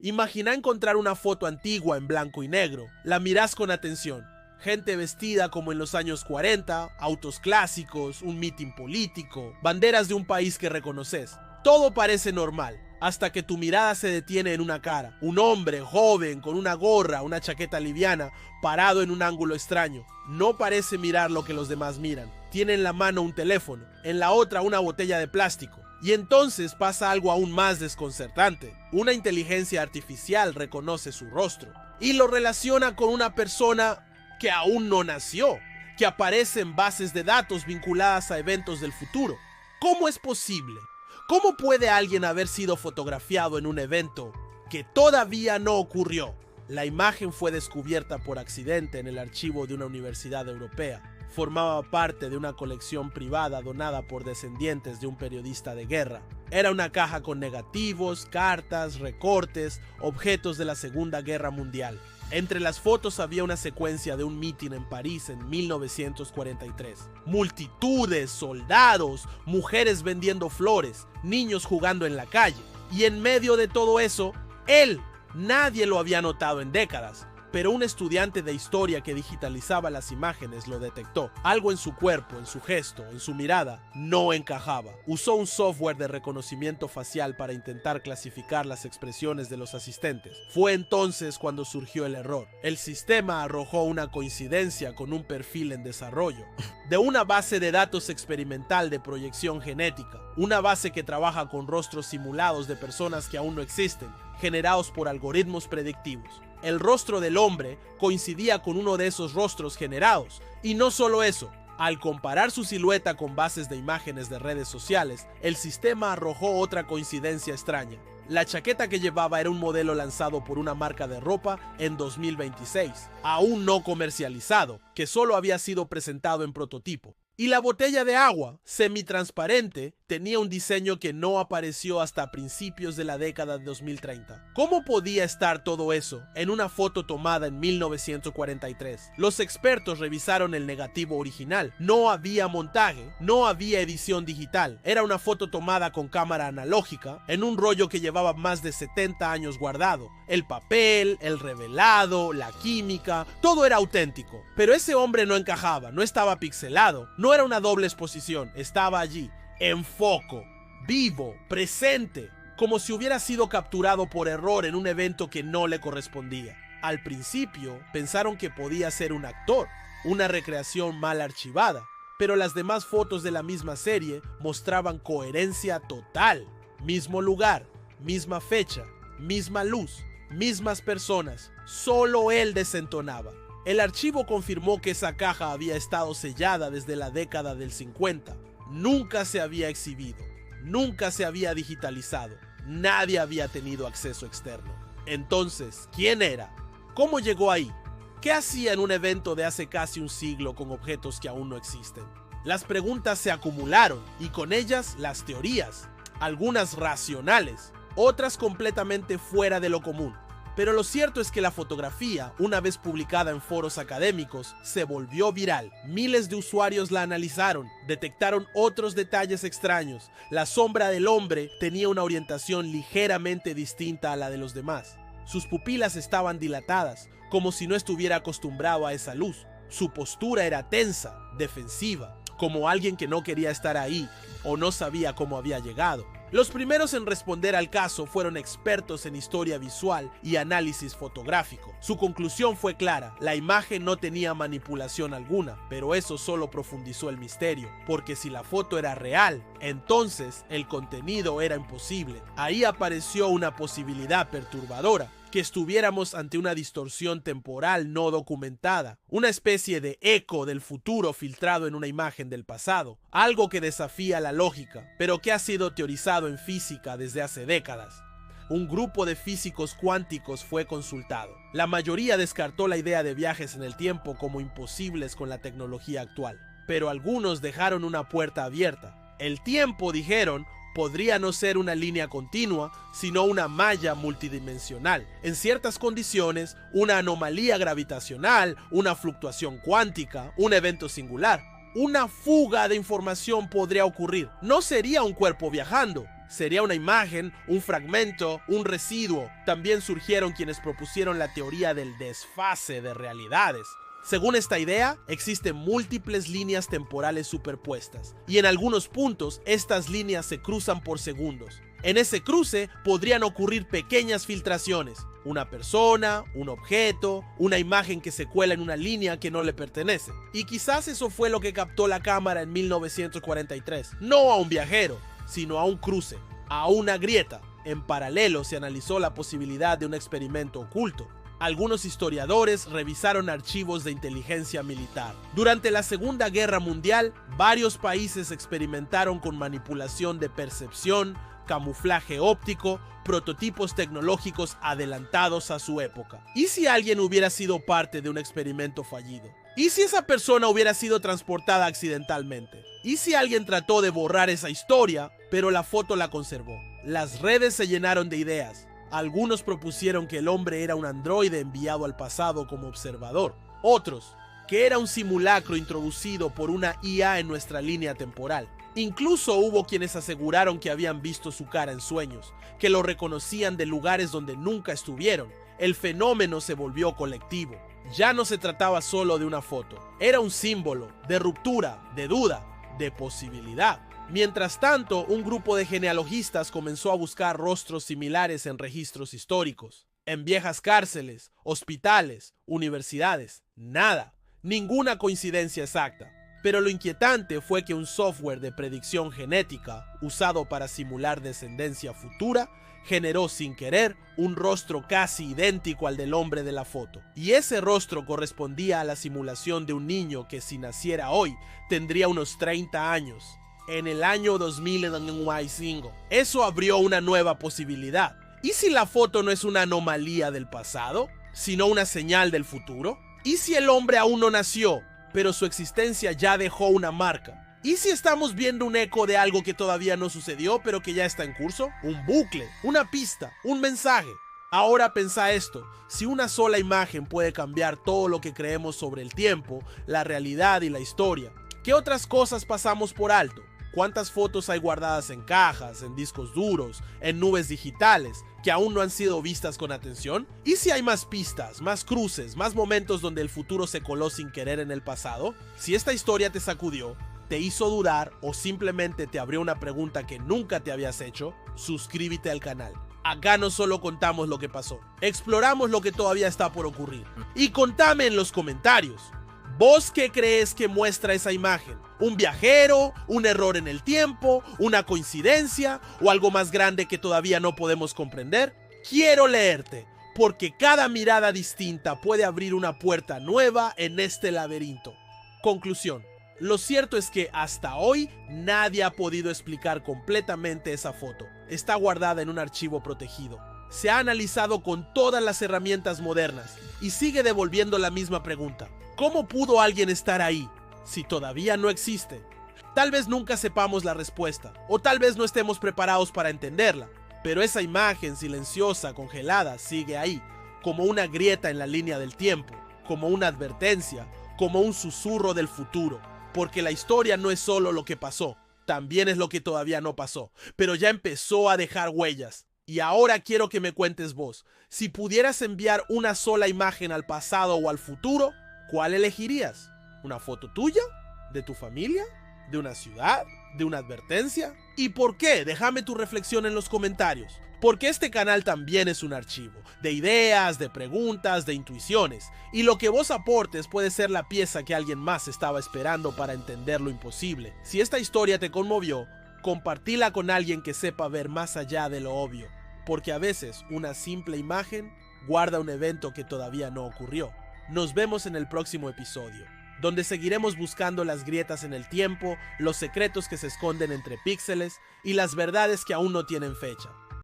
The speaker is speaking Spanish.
Imagina encontrar una foto antigua en blanco y negro. La mirás con atención. Gente vestida como en los años 40, autos clásicos, un mitin político, banderas de un país que reconoces. Todo parece normal, hasta que tu mirada se detiene en una cara. Un hombre joven con una gorra, una chaqueta liviana, parado en un ángulo extraño. No parece mirar lo que los demás miran. Tiene en la mano un teléfono, en la otra una botella de plástico. Y entonces pasa algo aún más desconcertante. Una inteligencia artificial reconoce su rostro y lo relaciona con una persona que aún no nació, que aparece en bases de datos vinculadas a eventos del futuro. ¿Cómo es posible? ¿Cómo puede alguien haber sido fotografiado en un evento que todavía no ocurrió? La imagen fue descubierta por accidente en el archivo de una universidad europea. Formaba parte de una colección privada donada por descendientes de un periodista de guerra. Era una caja con negativos, cartas, recortes, objetos de la Segunda Guerra Mundial. Entre las fotos había una secuencia de un mitin en París en 1943. Multitudes, soldados, mujeres vendiendo flores, niños jugando en la calle. Y en medio de todo eso, él. Nadie lo había notado en décadas, pero un estudiante de historia que digitalizaba las imágenes lo detectó. Algo en su cuerpo, en su gesto, en su mirada, no encajaba. Usó un software de reconocimiento facial para intentar clasificar las expresiones de los asistentes. Fue entonces cuando surgió el error. El sistema arrojó una coincidencia con un perfil en desarrollo de una base de datos experimental de proyección genética, una base que trabaja con rostros simulados de personas que aún no existen, generados por algoritmos predictivos. El rostro del hombre coincidía con uno de esos rostros generados. Y no solo eso, al comparar su silueta con bases de imágenes de redes sociales, el sistema arrojó otra coincidencia extraña. La chaqueta que llevaba era un modelo lanzado por una marca de ropa en 2026, aún no comercializado, que solo había sido presentado en prototipo. Y la botella de agua, semitransparente, tenía un diseño que no apareció hasta principios de la década de 2030. ¿Cómo podía estar todo eso en una foto tomada en 1943? Los expertos revisaron el negativo original. No había montaje, no había edición digital. Era una foto tomada con cámara analógica, en un rollo que llevaba más de 70 años guardado. El papel, el revelado, la química, todo era auténtico. Pero ese hombre no encajaba, no estaba pixelado. No era una doble exposición, estaba allí, en foco, vivo, presente, como si hubiera sido capturado por error en un evento que no le correspondía. Al principio pensaron que podía ser un actor, una recreación mal archivada, pero las demás fotos de la misma serie mostraban coherencia total. Mismo lugar, misma fecha, misma luz, mismas personas, solo él desentonaba. El archivo confirmó que esa caja había estado sellada desde la década del 50. Nunca se había exhibido, nunca se había digitalizado, nadie había tenido acceso externo. Entonces, ¿quién era? ¿Cómo llegó ahí? ¿Qué hacía en un evento de hace casi un siglo con objetos que aún no existen? Las preguntas se acumularon y con ellas las teorías, algunas racionales, otras completamente fuera de lo común. Pero lo cierto es que la fotografía, una vez publicada en foros académicos, se volvió viral. Miles de usuarios la analizaron, detectaron otros detalles extraños. La sombra del hombre tenía una orientación ligeramente distinta a la de los demás. Sus pupilas estaban dilatadas, como si no estuviera acostumbrado a esa luz. Su postura era tensa, defensiva, como alguien que no quería estar ahí o no sabía cómo había llegado. Los primeros en responder al caso fueron expertos en historia visual y análisis fotográfico. Su conclusión fue clara: la imagen no tenía manipulación alguna, pero eso solo profundizó el misterio, porque si la foto era real, entonces el contenido era imposible. Ahí apareció una posibilidad perturbadora: que estuviéramos ante una distorsión temporal no documentada, una especie de eco del futuro filtrado en una imagen del pasado, algo que desafía la lógica, pero que ha sido teorizado en física desde hace décadas. Un grupo de físicos cuánticos fue consultado. La mayoría descartó la idea de viajes en el tiempo como imposibles con la tecnología actual, pero algunos dejaron una puerta abierta. El tiempo, dijeron, podría no ser una línea continua, sino una malla multidimensional. En ciertas condiciones, una anomalía gravitacional, una fluctuación cuántica, un evento singular. Una fuga de información podría ocurrir. No sería un cuerpo viajando, ¿Sería una imagen, un fragmento, un residuo? También surgieron quienes propusieron la teoría del desfase de realidades. Según esta idea, existen múltiples líneas temporales superpuestas, y en algunos puntos estas líneas se cruzan por segundos. En ese cruce podrían ocurrir pequeñas filtraciones, una persona, un objeto, una imagen que se cuela en una línea que no le pertenece. Y quizás eso fue lo que captó la cámara en 1943, no a un viajero, sino a un cruce, a una grieta. En paralelo se analizó la posibilidad de un experimento oculto. Algunos historiadores revisaron archivos de inteligencia militar. Durante la Segunda Guerra Mundial, varios países experimentaron con manipulación de percepción, camuflaje óptico, prototipos tecnológicos adelantados a su época. ¿Y si alguien hubiera sido parte de un experimento fallido? ¿Y si esa persona hubiera sido transportada accidentalmente? ¿Y si alguien trató de borrar esa historia, pero la foto la conservó? Las redes se llenaron de ideas. Algunos propusieron que el hombre era un androide enviado al pasado como observador. Otros, que era un simulacro introducido por una IA en nuestra línea temporal. Incluso hubo quienes aseguraron que habían visto su cara en sueños, que lo reconocían de lugares donde nunca estuvieron. El fenómeno se volvió colectivo. Ya no se trataba solo de una foto, era un símbolo de ruptura, de duda, de posibilidad. Mientras tanto, un grupo de genealogistas comenzó a buscar rostros similares en registros históricos, en viejas cárceles, hospitales, universidades. Nada, ninguna coincidencia exacta. Pero lo inquietante fue que un software de predicción genética, usado para simular descendencia futura, generó sin querer un rostro casi idéntico al del hombre de la foto. Y ese rostro correspondía a la simulación de un niño que, si naciera hoy, tendría unos 30 años. En el año 2005. Eso abrió una nueva posibilidad. ¿Y si la foto no es una anomalía del pasado, sino una señal del futuro? ¿Y si el hombre aún no nació, pero su existencia ya dejó una marca? ¿Y si estamos viendo un eco de algo que todavía no sucedió, pero que ya está en curso? Un bucle, una pista, un mensaje. Ahora pensá esto, si una sola imagen puede cambiar todo lo que creemos sobre el tiempo, la realidad y la historia, ¿qué otras cosas pasamos por alto? ¿Cuántas fotos hay guardadas en cajas, en discos duros, en nubes digitales, que aún no han sido vistas con atención? ¿Y si hay más pistas, más cruces, más momentos donde el futuro se coló sin querer en el pasado? Si esta historia te sacudió, te hizo dudar o simplemente te abrió una pregunta que nunca te habías hecho, suscríbete al canal. Acá no solo contamos lo que pasó, exploramos lo que todavía está por ocurrir. Y contame en los comentarios, ¿vos qué crees que muestra esa imagen? ¿Un viajero? ¿Un error en el tiempo? ¿Una coincidencia? ¿O algo más grande que todavía no podemos comprender? Quiero leerte, porque cada mirada distinta puede abrir una puerta nueva en este laberinto. Conclusión. Lo cierto es que hasta hoy nadie ha podido explicar completamente esa foto. Está guardada en un archivo protegido. Se ha analizado con todas las herramientas modernas y sigue devolviendo la misma pregunta. ¿Cómo pudo alguien estar ahí si todavía no existe? Tal vez nunca sepamos la respuesta, o tal vez no estemos preparados para entenderla, pero esa imagen silenciosa, congelada, sigue ahí, como una grieta en la línea del tiempo, como una advertencia, como un susurro del futuro, porque la historia no es solo lo que pasó, también es lo que todavía no pasó, pero ya empezó a dejar huellas. Y ahora quiero que me cuentes vos, si pudieras enviar una sola imagen al pasado o al futuro, ¿cuál elegirías? ¿Una foto tuya? ¿De tu familia? ¿De una ciudad? ¿De una advertencia? ¿Y por qué? Déjame tu reflexión en los comentarios. Porque este canal también es un archivo de ideas, de preguntas, de intuiciones. Y lo que vos aportes puede ser la pieza que alguien más estaba esperando para entender lo imposible. Si esta historia te conmovió, compartila con alguien que sepa ver más allá de lo obvio. Porque a veces una simple imagen guarda un evento que todavía no ocurrió. Nos vemos en el próximo episodio, donde seguiremos buscando las grietas en el tiempo, los secretos que se esconden entre píxeles y las verdades que aún no tienen fecha.